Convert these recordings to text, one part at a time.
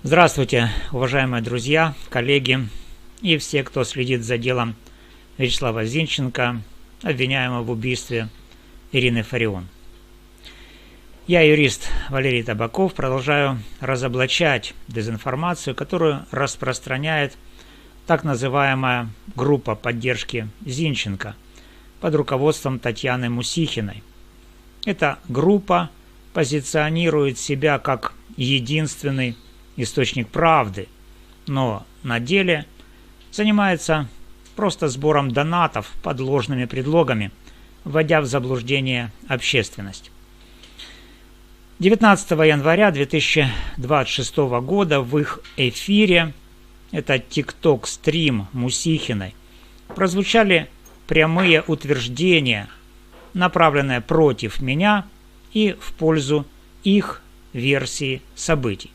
Здравствуйте, уважаемые друзья, коллеги и все, кто следит за делом Вячеслава Зинченко, обвиняемого в убийстве Ирины Фарион. Я, юрист Валерий Табаков, продолжаю разоблачать дезинформацию, которую распространяет так называемая группа поддержки Зинченко под руководством Татьяны Мусихиной. Эта группа позиционирует себя как единственный источник правды, но на деле занимается просто сбором донатов под ложными предлогами, вводя в заблуждение общественность. 19 января 2026 года в их эфире, это TikTok-стрим Мусихиной, прозвучали прямые утверждения, направленные против меня и в пользу их версии событий.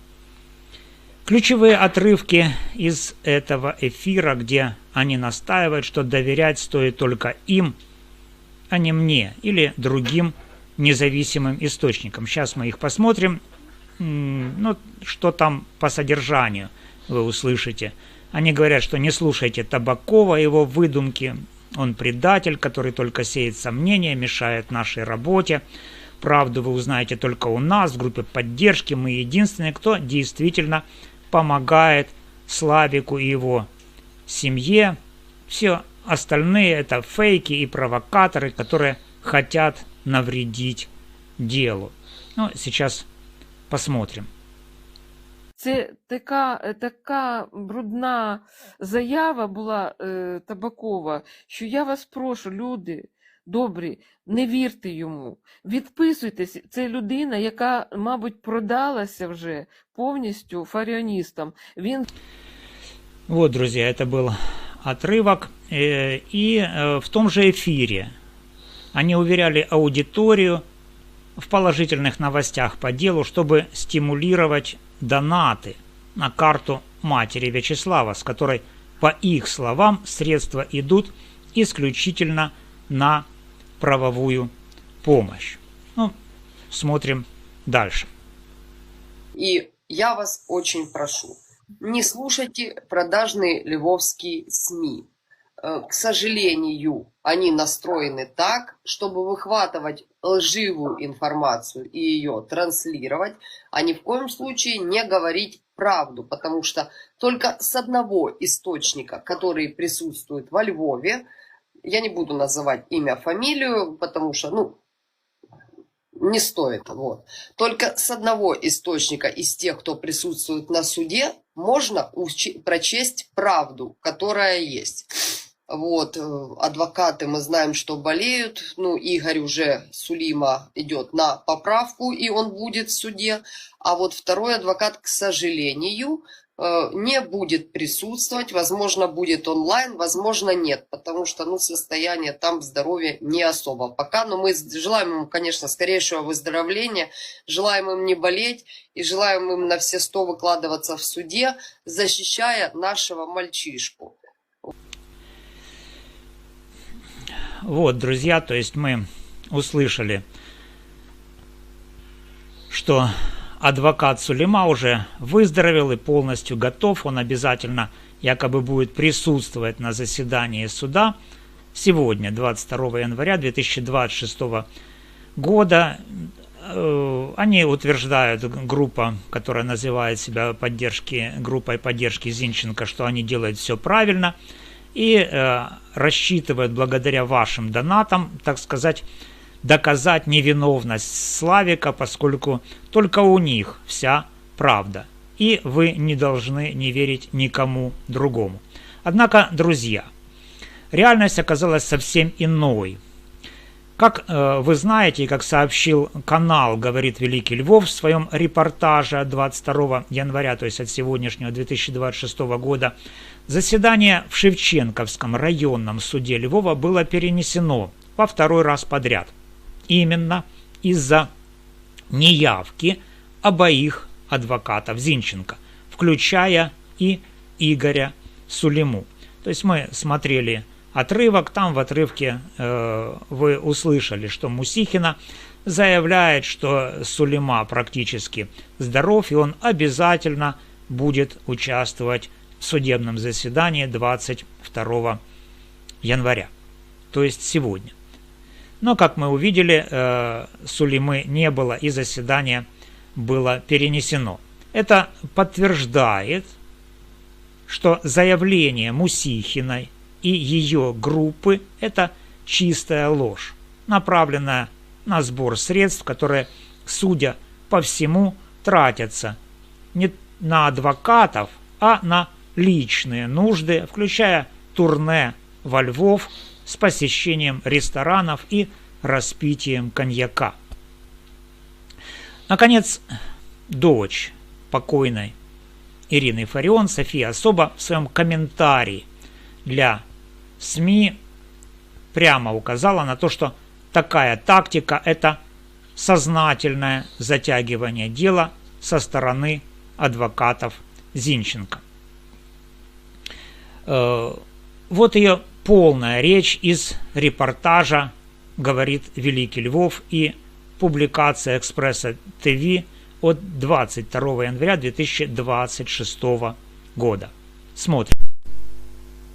Ключевые отрывки из этого эфира, где они настаивают, что доверять стоит только им, а не мне или другим независимым источникам. Сейчас мы их посмотрим. Что там по содержанию вы услышите. Они говорят, что не слушайте Табакова, его выдумки. Он предатель, который только сеет сомнения, мешает нашей работе. Правду вы узнаете только у нас, в группе поддержки. Мы единственные, кто действительно помогает Славику и его семье. Все остальные это фейки и провокаторы, которые хотят навредить делу. Сейчас посмотрим. Це така брудна заява була Табакова, що я вас прошу, люди добрі, не вірте йому. Відписуйтесь. Це людина, яка, мабуть, продалася вже повністю фаріоністам. Вот, друзья, это был отрывок. И в том же эфире они уверяли аудиторию в положительных новостях по делу, чтобы стимулировать донаты на карту матери Вячеслава, с которой, по их словам, средства идут исключительно на правовую помощь. Смотрим дальше. И я вас очень прошу, не слушайте продажные львовские СМИ. К сожалению, они настроены так, чтобы выхватывать лживую информацию и ее транслировать, а ни в коем случае не говорить правду, потому что только с одного источника, который присутствует во Львове, я не буду называть имя, фамилию, потому что, не стоит. Только с одного источника из тех, кто присутствует на суде, можно прочесть правду, которая есть. Адвокаты, мы знаем, что болеют. Игорь уже Сулима идет на поправку, и он будет в суде. А второй адвокат, к сожалению, не будет присутствовать. Возможно, будет онлайн, возможно, нет. Потому что, состояние там здоровья не особо пока. Но мы желаем ему, конечно, скорейшего выздоровления. Желаем им не болеть. И желаем им на все 100 выкладываться в суде, защищая нашего мальчишку. Вот, друзья, то есть мы услышали, что адвокат Сулима уже выздоровел и полностью готов. Он обязательно якобы будет присутствовать на заседании суда сегодня, 22 января 2026 года. Они утверждают, группа, которая называет себя группой поддержки Зинченко, что они делают все правильно. И рассчитывают благодаря вашим донатам, так сказать, доказать невиновность Славика, поскольку только у них вся правда. И вы не должны не верить никому другому. Однако, друзья, реальность оказалась совсем иной. Как вы знаете, и как сообщил канал «Говорит Великий Львов» в своем репортаже от 22 января, то есть от сегодняшнего 2026 года, заседание в Шевченковском районном суде Львова было перенесено во 2-й раз подряд. Именно из-за неявки обоих адвокатов Зинченко, включая и Игоря Сулиму. То есть мы смотрели отрывок, там в отрывке вы услышали, что Мусихина заявляет, что Сулима практически здоров, и он обязательно будет участвовать в судебном заседании 22 января, то есть сегодня. Но, как мы увидели, Сулеймы не было и заседание было перенесено. Это подтверждает, что заявление Мусихиной и ее группы – это чистая ложь, направленная на сбор средств, которые, судя по всему, тратятся не на адвокатов, а на личные нужды, включая турне во Львов с посещением ресторанов и распитием коньяка. Наконец, дочь покойной Ирины Фарион, София Особа, в своем комментарии для СМИ прямо указала на то, что такая тактика – это сознательное затягивание дела со стороны адвокатов Зинченко. Вот ее полная речь из репортажа «Говорит Великий Львов» и публикация «Экспресса ТВ» от 22 января 2026 года. Смотрим.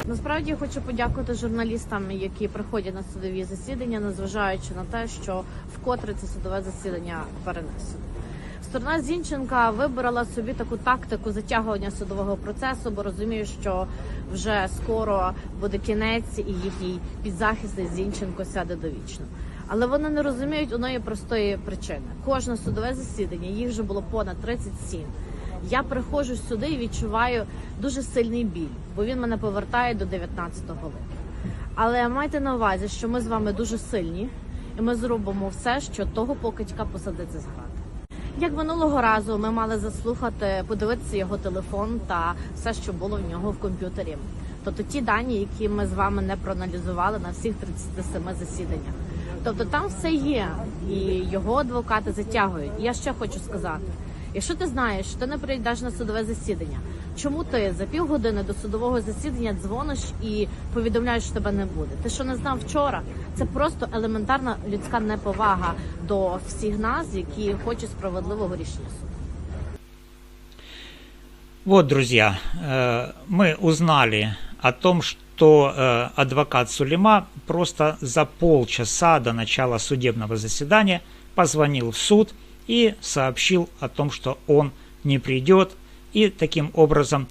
Насправді я хочу подякувати журналістам, які приходять на судові засідання, незважаючи на те, що вкотре це судове засідання перенесено. Сторона Зінченка вибрала собі таку тактику затягування судового процесу, бо розуміє, що вже скоро буде кінець і їхній підзахисний Зінченко сяде довічно. Але вони не розуміють одної простої причини. Кожне судове засідання, їх вже було понад 37. Я приходжу сюди і відчуваю дуже сильний біль, бо він мене повертає до 19 липня. Але майте на увазі, що ми з вами дуже сильні, і ми зробимо все, що того покидька посадити з грати. Як минулого разу ми мали заслухати, подивитися його телефон та все, що було в нього в комп'ютері. Тобто ті дані, які ми з вами не проаналізували на всіх 37 засіданнях. Тобто там все є, і його адвокати затягують. І я ще хочу сказати, якщо ти знаєш, що ти не прийдеш на судове засідання, чому ти за півгодини до судового засідання дзвониш і повідомляєш, що тебе не буде? Ти що не знав вчора? Це просто елементарна людська неповага до всіх нас, які хочуть справедливого рішення суду. Вот, друзья, мы узнали о том, что адвокат Сулейма просто за полчаса до начала судебного заседания позвонил в суд и сообщил о том, что он не придет, и таким образом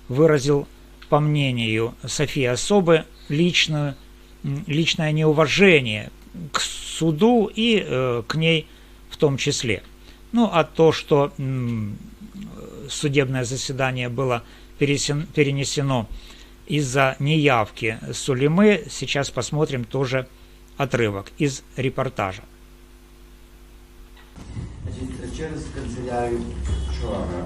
выразил, по мнению Софии Особы, личное неуважение к суду и к ней в том числе. Ну, а то, что судебное заседание было перенесено из-за неявки Сулеймы, сейчас посмотрим тоже отрывок из репортажа. Через канцелярію вчора,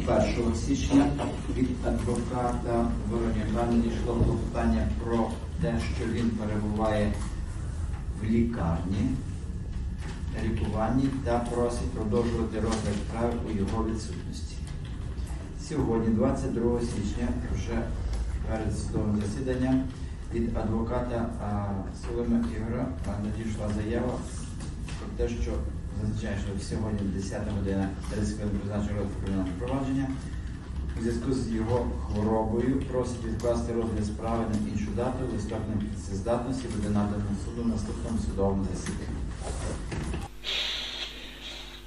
21 січня, від адвоката Воронюка надійшло клопотання про те, що він перебуває в лікарні, лікуванні та просить продовжувати розгляд справи у його відсутності. Сьогодні, 22 січня, вже перед судовим засіданням, від адвоката Сулейма Ігоря надійшла заява про те, що зазначає, що сьогодні 10 година 30 хвилин призначено розгляд кримінального провадження. У зв'язку з його хворобою просить відкласти розгляд справи на іншу дату, листок непрацездатності буде надано суду в наступному судовому засіданні.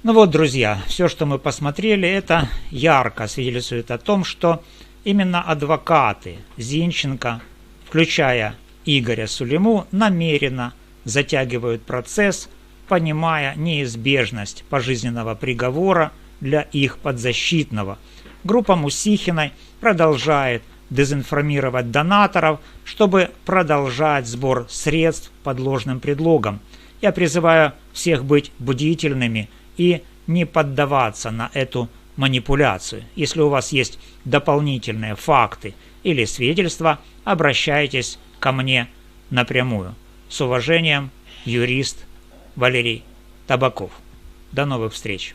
Ну вот, друзья, все, что мы посмотрели, это ярко свидетельствует о том, что именно адвокаты Зинченко, включая Игоря Сулейму, намеренно затягивают процесс, понимая неизбежность пожизненного приговора для их подзащитного. Группа Мусихиной продолжает дезинформировать донаторов, чтобы продолжать сбор средств под ложным предлогом. Я призываю всех быть бдительными и не поддаваться на эту манипуляцию. Если у вас есть дополнительные факты или свидетельства, обращайтесь ко мне напрямую. С уважением, юрист Валерий Табаков. До новых встреч!